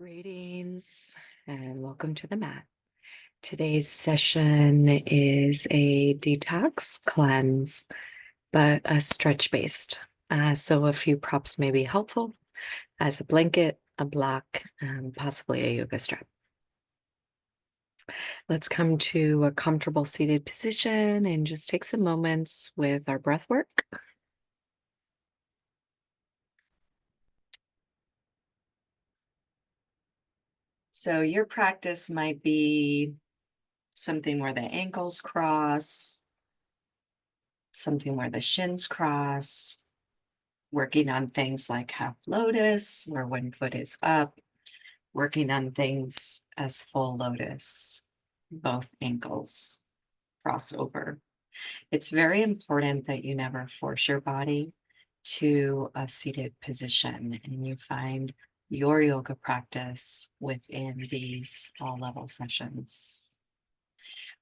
Greetings and welcome to the mat. Today's session is a detox cleanse, but a stretch based. So a few props may be helpful as a blanket, a block, and possibly a yoga strap. Let's come to a comfortable seated position and just take some moments with our breath work. So your practice might be something where the ankles cross, something where the shins cross, working on things like half lotus, where one foot is up, working on things as full lotus, both ankles cross over. It's very important that you never force your body to a seated position and you find your yoga practice within these all level sessions.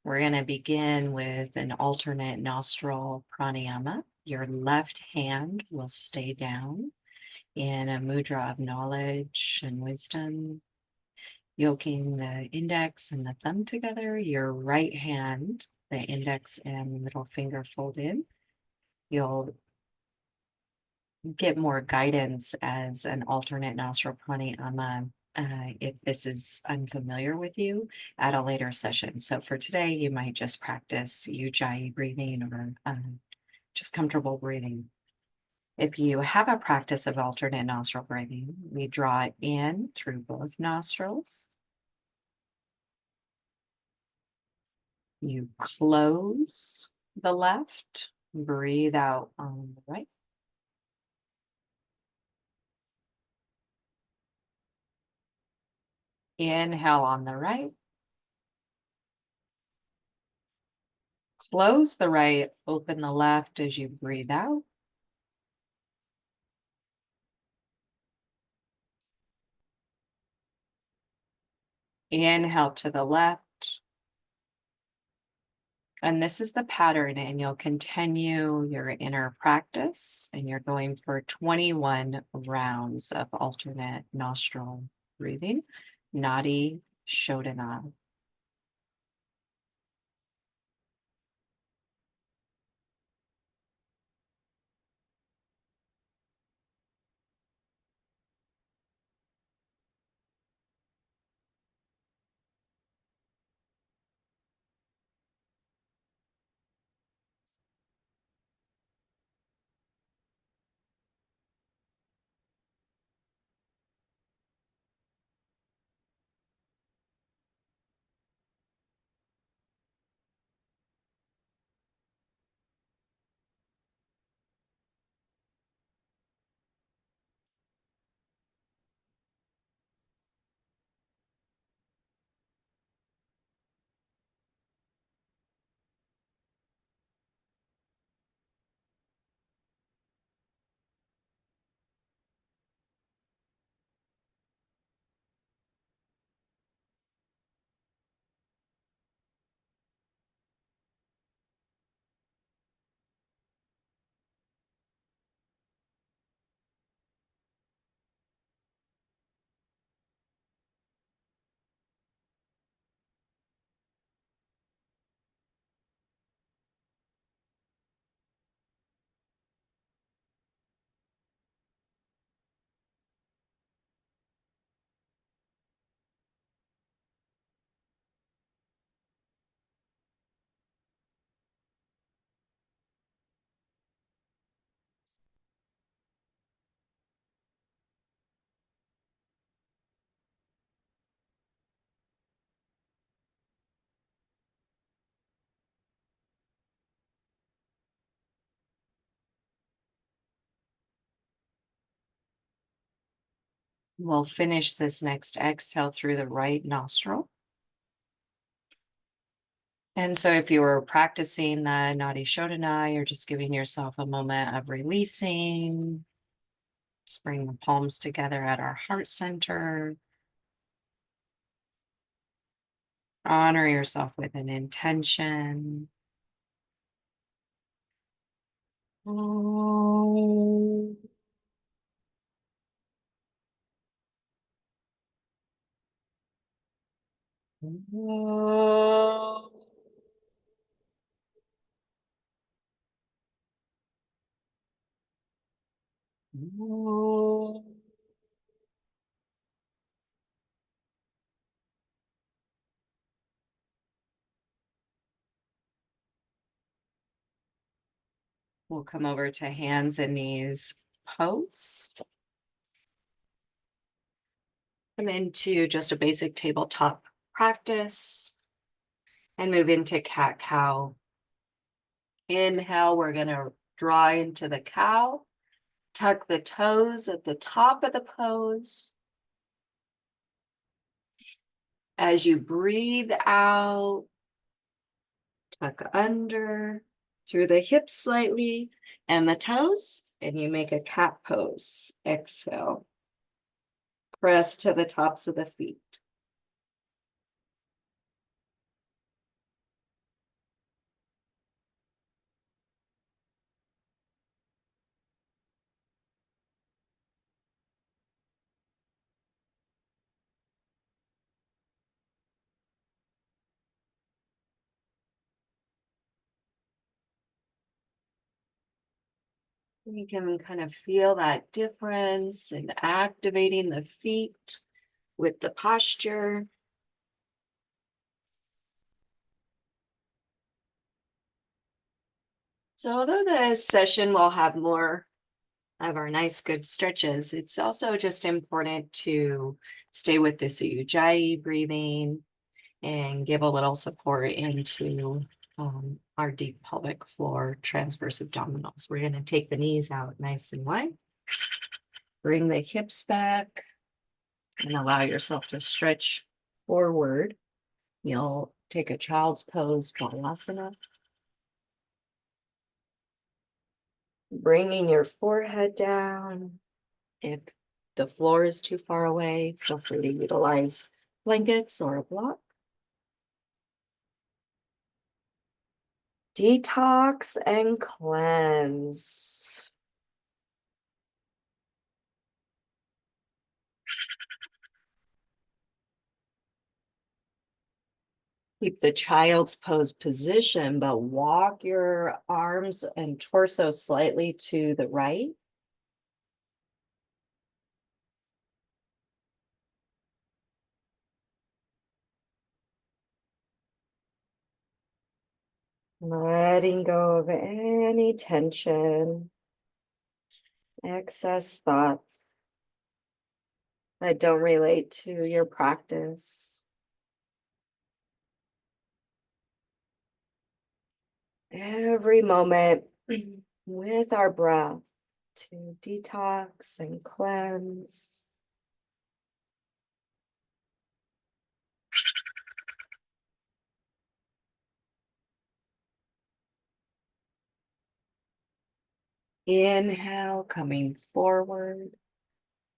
We're going to begin with an alternate nostril pranayama. Your left hand will stay down in a mudra of knowledge and wisdom, yoking the index and the thumb together. Your right hand, the index and middle finger fold in. You'll get more guidance as an alternate nostril pranayama if this is unfamiliar with you at a later session. So for today, you might just practice ujjayi breathing or just comfortable breathing. If you have a practice of alternate nostril breathing, we draw it in through both nostrils. You close the left, breathe out on the right. Inhale on the right. Close the right, open the left as you breathe out. Inhale to the left. And this is the pattern, and you'll continue your inner practice, and you're going for 21 rounds of alternate nostril breathing, Nadi Shodhana. We'll finish this next exhale through the right nostril. And so if you were practicing the Nadi Shodhana, you're just giving yourself a moment of releasing. Let's bring the palms together at our heart center. Honor yourself with an intention. We'll come over to hands and knees pose. Come into just a basic tabletop practice and move into cat-cow. Inhale, we're going to draw into the cow. Tuck the toes at the top of the pose. As you breathe out, tuck under through the hips slightly and the toes, and you make a cat pose. Exhale. Press to the tops of the feet. You can kind of feel that difference in activating the feet with the posture. So although the session will have more of our nice good stretches, it's also just important to stay with this ujjayi breathing and give a little support into our deep pelvic floor transverse abdominals. We're going to take the knees out nice and wide. Bring the hips back and allow yourself to stretch forward. You'll take a child's pose, Pranayama. Bringing your forehead down. If the floor is too far away, feel free to utilize blankets or a block. Detox and cleanse. Keep the child's pose position, but walk your arms and torso slightly to the right. Letting go of any tension, excess thoughts that don't relate to your practice. Every moment with our breath to detox and cleanse. Inhale, coming forward.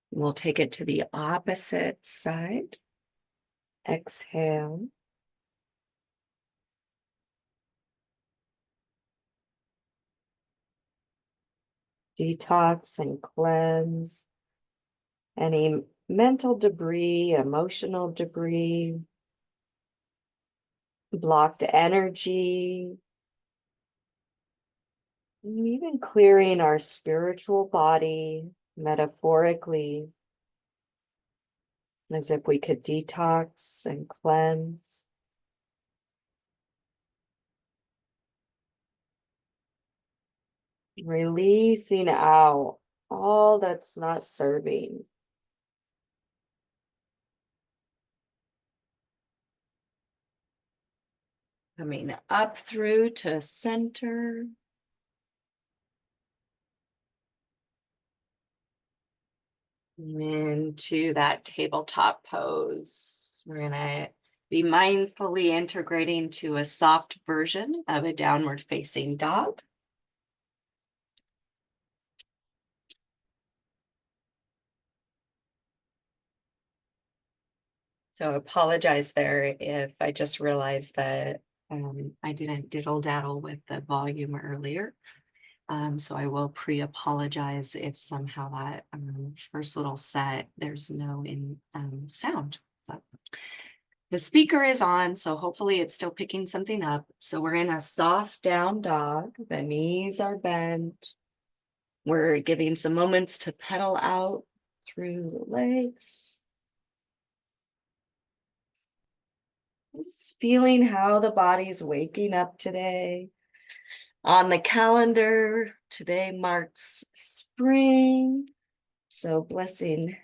We'll take it to the opposite side. Exhale. Detox and cleanse any mental debris, emotional debris, blocked energy, even clearing our spiritual body metaphorically, as if we could detox and cleanse. Releasing out all that's not serving. Coming up through to center. Into that tabletop pose. We're going to be mindfully integrating to a soft version of a downward facing dog. So I apologize there if I just realized that I didn't diddle daddle with the volume earlier. So I will pre-apologize if somehow that first little set, there's no sound. But The speaker is on, so hopefully it's still picking something up. So we're in a soft down dog. The knees are bent. We're giving some moments to pedal out through the legs. Just feeling how the body's waking up today. On the calendar, today marks spring. So blessing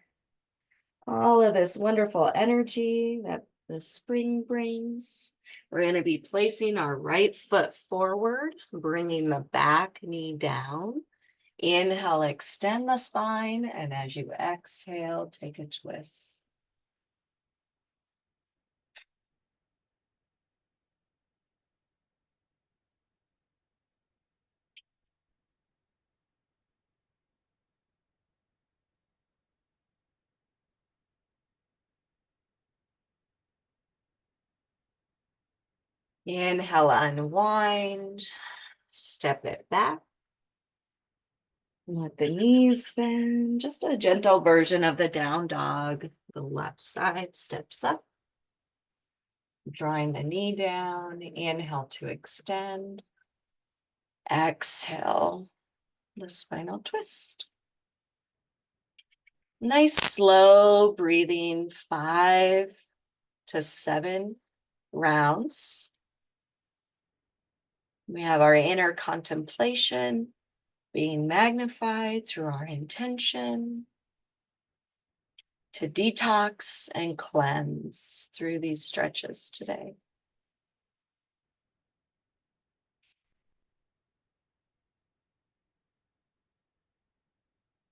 all of this wonderful energy that the spring brings. We're going to be placing our right foot forward, bringing the back knee down. Inhale, extend the spine, and as you exhale, take a twist. Inhale, unwind, step it back. Let the knees bend, just a gentle version of the down dog. The left side steps up, drawing the knee down. Inhale to extend. Exhale, the spinal twist. Nice slow breathing, 5 to 7 rounds. We have our inner contemplation being magnified through our intention to detox and cleanse through these stretches today.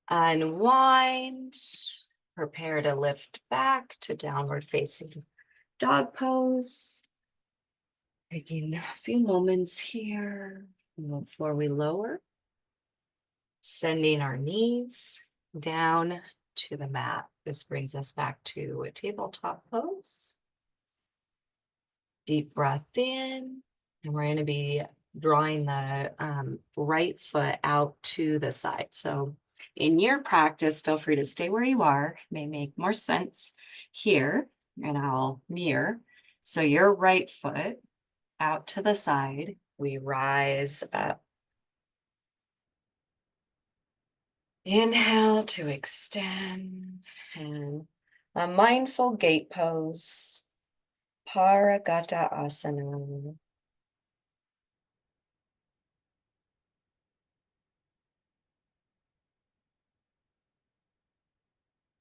Unwind, prepare to lift back to downward facing dog pose. Taking a few moments here before we lower, sending our knees down to the mat. This brings us back to a tabletop pose. Deep breath in, and we're going to be drawing the right foot out to the side. So in your practice, feel free to stay where you are. It may make more sense here, and I'll mirror. So your right foot out to the side, we rise up. Inhale to extend, and a mindful gate pose, Paragata Asana.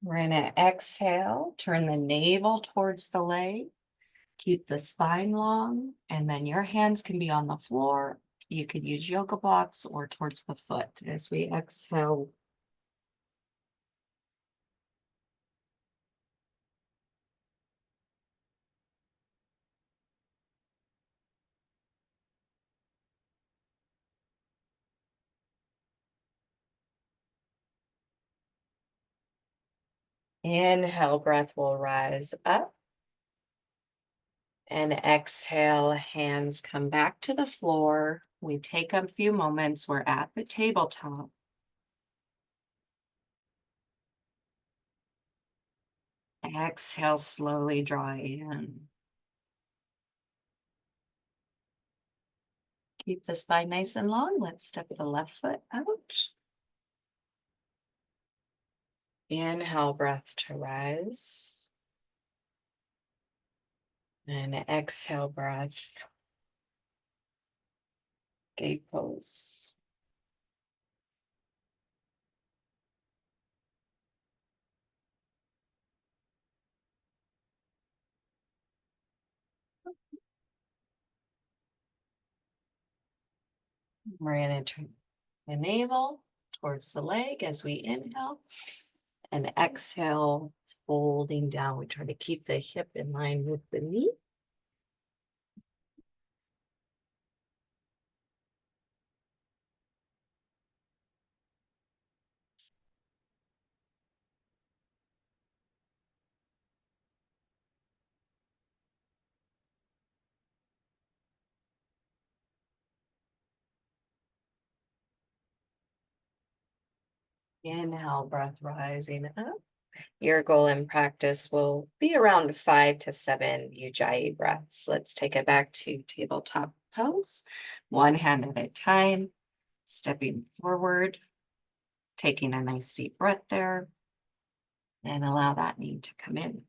We're going to exhale, turn the navel towards the leg, keep the spine long, and then your hands can be on the floor. You could use yoga blocks or towards the foot as we exhale. Inhale, breath will rise up. And exhale, hands come back to the floor. We take a few moments. We're at the tabletop. Exhale, slowly draw in. Keep the spine nice and long. Let's step the left foot out. Inhale, breath to rise. And exhale, breath. Gate pose. We're going to turn the navel towards the leg as we inhale. And exhale, folding down. We try to keep the hip in line with the knee. Inhale, breath rising up. Your goal in practice will be around 5 to 7 ujjayi breaths. Let's take it back to tabletop pose. One hand at a time, stepping forward, taking a nice deep breath there, and allow that knee to come in.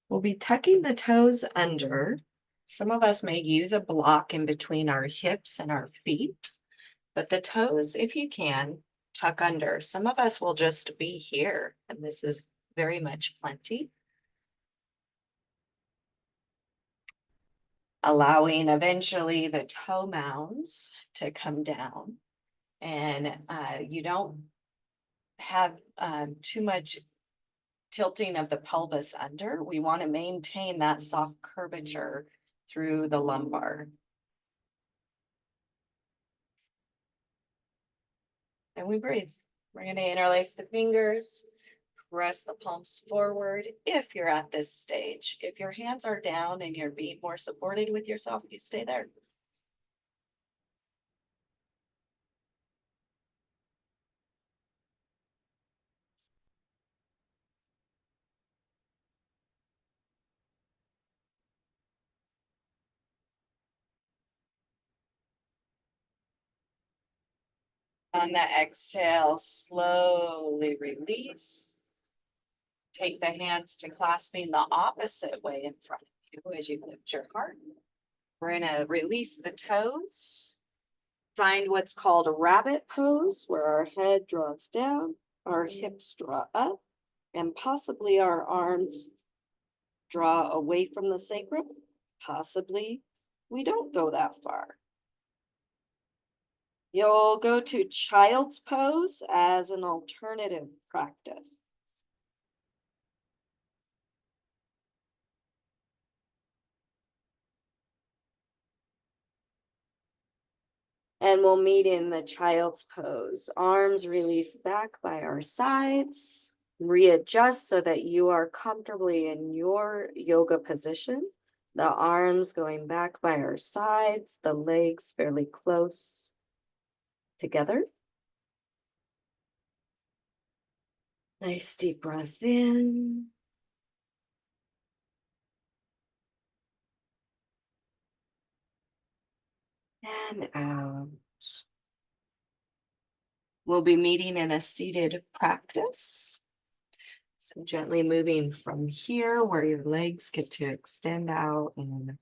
We'll be tucking the toes under. Some of us may use a block in between our hips and our feet, but the toes, if you can, tuck under. Some of us will just be here, and this is very much plenty. Allowing eventually the toe mounds to come down, and you don't have too much tilting of the pelvis under. We want to maintain that soft curvature through the lumbar. And we breathe. We're going to interlace the fingers, press the palms forward if you're at this stage. If your hands are down and you're being more supported with yourself, you stay there. On the exhale, slowly release. Take the hands to clasping the opposite way in front of you as you lift your heart. We're going to release the toes. Find what's called a rabbit pose, where our head draws down, our hips draw up, and possibly our arms draw away from the sacrum. Possibly we don't go that far. You'll go to child's pose as an alternative practice. And we'll meet in the child's pose. Arms release back by our sides. Readjust so that you are comfortably in your yoga position. The arms going back by our sides, the legs fairly close together. Nice deep breath in. And out. We'll be meeting in a seated practice. So gently moving from here where your legs get to extend out in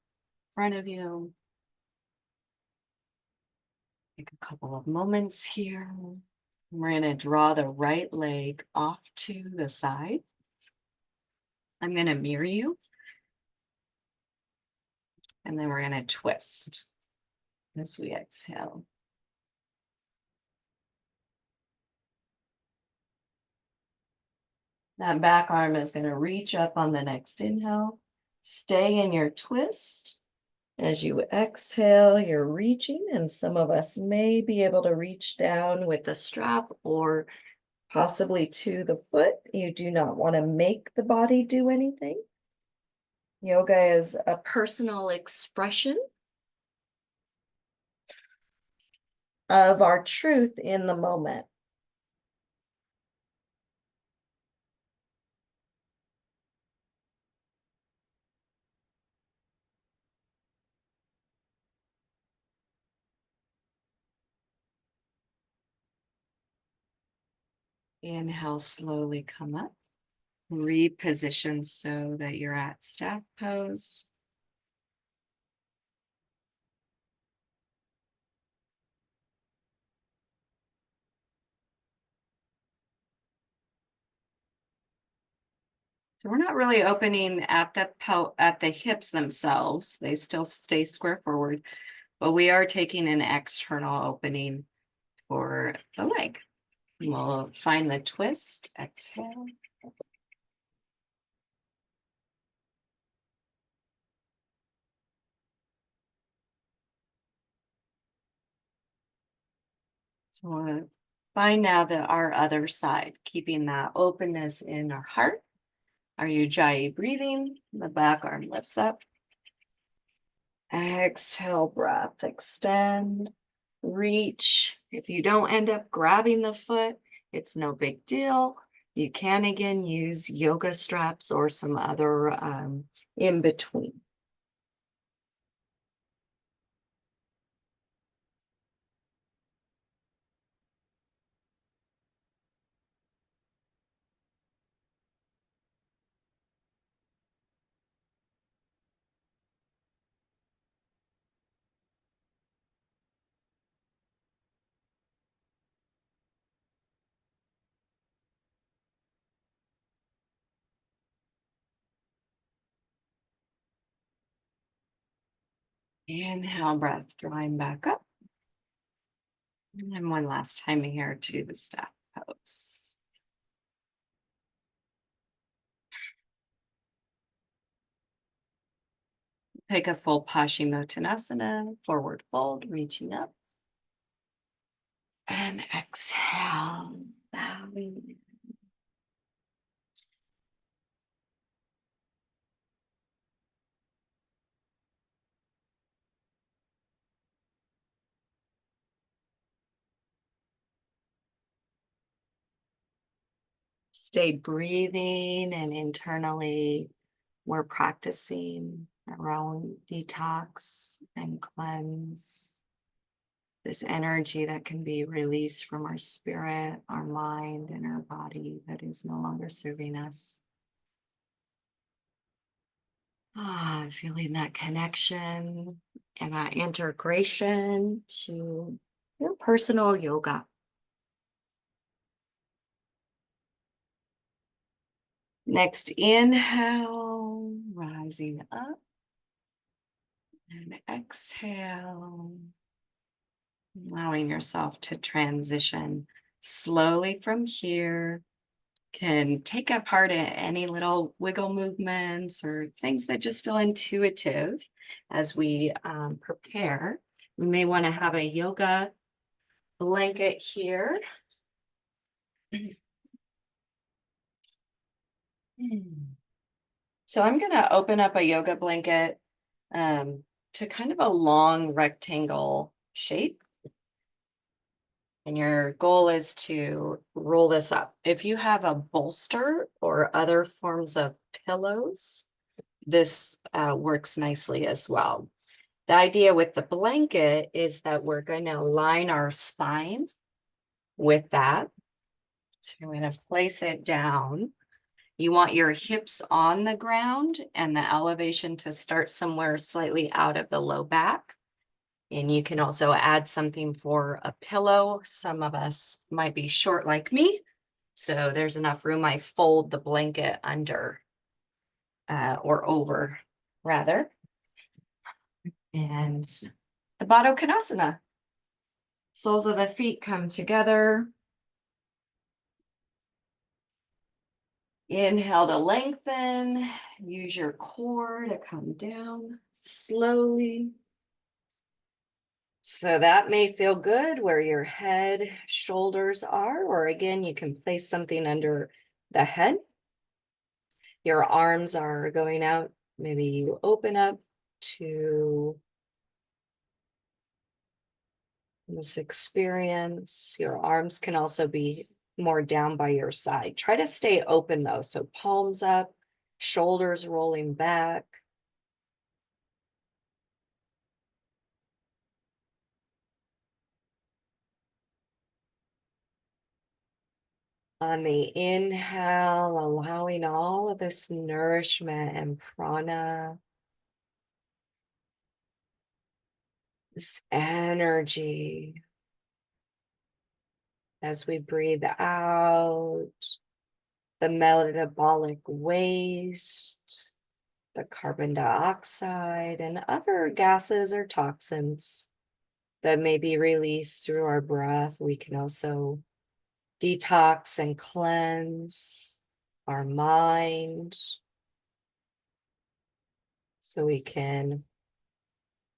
front of you. Take a couple of moments here. We're going to draw the right leg off to the side. I'm going to mirror you. And then we're going to twist as we exhale. That back arm is going to reach up on the next inhale. Stay in your twist. As you exhale, you're reaching, and some of us may be able to reach down with the strap or possibly to the foot. You do not want to make the body do anything. Yoga is a personal expression of our truth in the moment. Inhale, slowly come up. Reposition so that you're at staff pose. So we're not really opening at the hips themselves. They still stay square forward, but we are taking an external opening for the leg. We'll find the twist, exhale. So we'll find now our other side, keeping that openness in our heart. Are you ujjayi breathing? The back arm lifts up. Exhale, breath, extend, reach. If you don't end up grabbing the foot, it's no big deal. You can again use yoga straps or some other in between. Inhale, breath, drawing back up. And then one last time here to the staff pose. Take a full Paschimottanasana, forward fold, reaching up. And exhale, bowing. Stay breathing, and internally we're practicing our own detox and cleanse. This energy that can be released from our spirit, our mind, and our body that is no longer serving us. Feeling that connection and that integration to your personal yoga. Next inhale, rising up, and exhale, allowing yourself to transition slowly from here. Can take apart any little wiggle movements or things that just feel intuitive as we prepare. We may want to have a yoga blanket here. So I'm going to open up a yoga blanket to kind of a long rectangle shape. And your goal is to roll this up. If you have a bolster or other forms of pillows, this works nicely as well. The idea with the blanket is that we're going to align our spine with that. So I'm going to place it down. You want your hips on the ground and the elevation to start somewhere slightly out of the low back. And you can also add something for a pillow. Some of us might be short like me, so there's enough room. I fold the blanket under or over, rather. And the Baddha Konasana. Soles of the feet come together. Inhale to lengthen. Use your core to come down slowly. So that may feel good where your head, shoulders are, or again, you can place something under the head. Your arms are going out. Maybe you open up to this experience. Your arms can also be more down by your side. Try to stay open though. So palms up, shoulders rolling back. On the inhale, allowing all of this nourishment and prana, this energy. As we breathe out, the metabolic waste, the carbon dioxide, and other gases or toxins that may be released through our breath. We can also detox and cleanse our mind so we can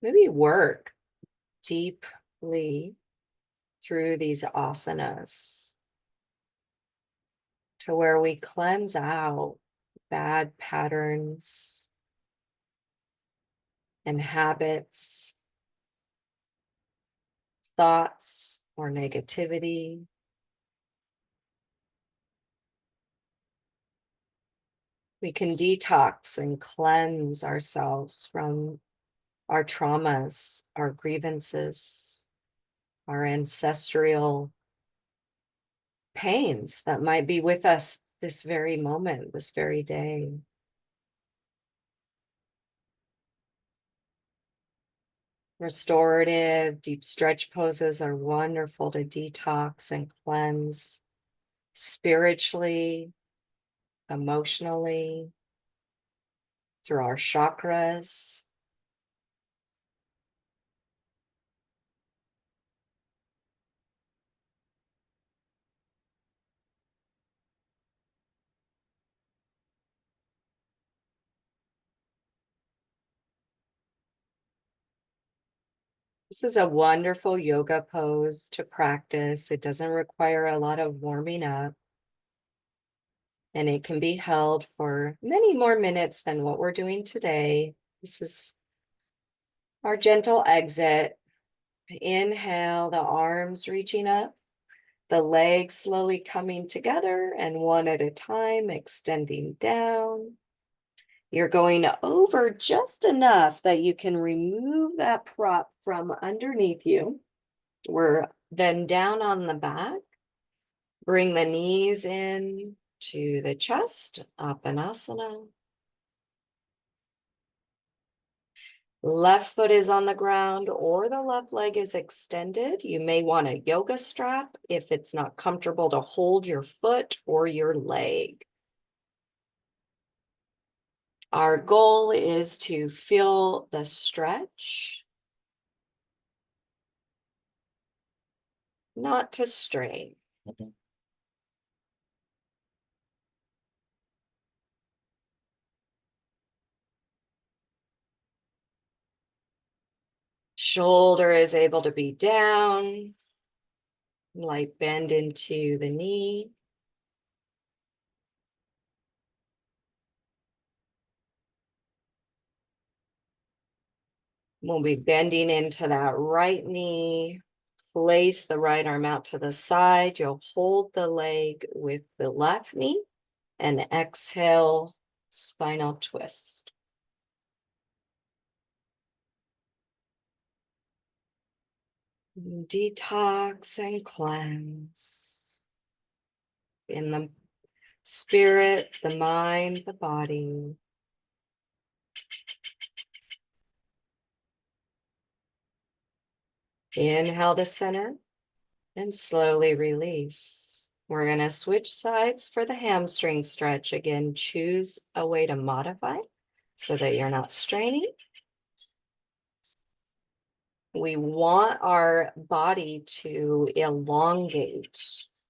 maybe work deeply through these asanas to where we cleanse out bad patterns and habits, thoughts or negativity. We can detox and cleanse ourselves from our traumas, our grievances, our ancestral pains that might be with us this very moment, this very day. Restorative, deep stretch poses are wonderful to detox and cleanse spiritually, emotionally, through our chakras. This is a wonderful yoga pose to practice. It doesn't require a lot of warming up, and it can be held for many more minutes than what we're doing today. This is our gentle exit. Inhale, the arms reaching up, the legs slowly coming together, and one at a time extending down. You're going over just enough that you can remove that prop from underneath you. We're then down on the back. Bring the knees in to the chest, Apanasana. Left foot is on the ground or the left leg is extended. You may want a yoga strap if it's not comfortable to hold your foot or your leg. Our goal is to feel the stretch, not to strain. Shoulder is able to be down, light bend into the knee. We'll be bending into that right knee. Place the right arm out to the side. You'll hold the leg with the left knee and exhale, spinal twist. Detox and cleanse in the spirit, the mind, the body. Inhale to center and slowly release. We're going to switch sides for the hamstring stretch. Again, choose a way to modify so that you're not straining. We want our body to elongate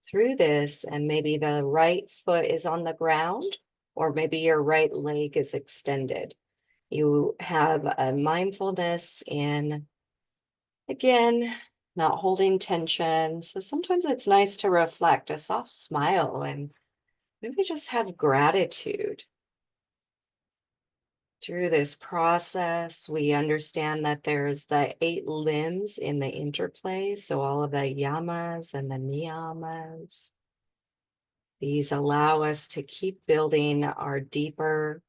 through this, and maybe the right foot is on the ground, or maybe your right leg is extended. You have a mindfulness in, again, not holding tension. So sometimes it's nice to reflect, a soft smile, and maybe just have gratitude. Through this process, we understand that there's the 8 limbs in the interplay. So all of the yamas and the niyamas. These allow us to keep building our deeper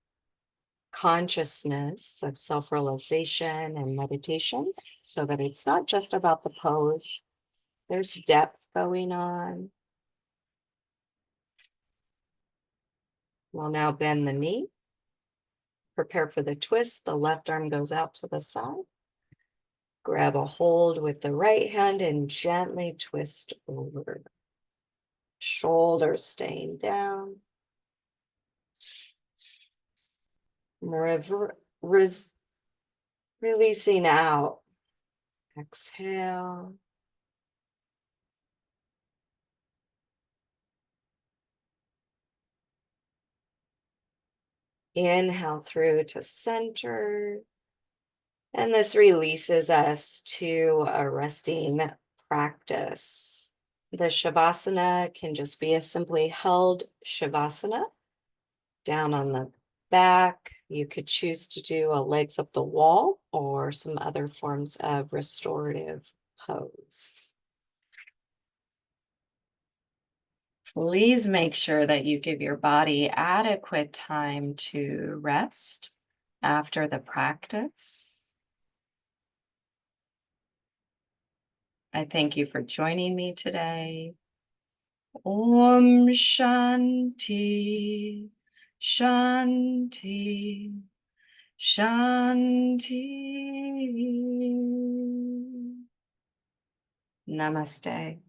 consciousness of self-realization and meditation, so that it's not just about the pose. There's depth going on. We'll now bend the knee. Prepare for the twist. The left arm goes out to the side. Grab a hold with the right hand and gently twist over. Shoulders staying down. Releasing out. Exhale. Inhale through to center. And this releases us to a resting practice. The Shavasana can just be a simply held Shavasana. Down on the back, you could choose to do a legs up the wall or some other forms of restorative pose. Please make sure that you give your body adequate time to rest after the practice. I thank you for joining me today. Om Shanti, Shanti, Shanti. Namaste.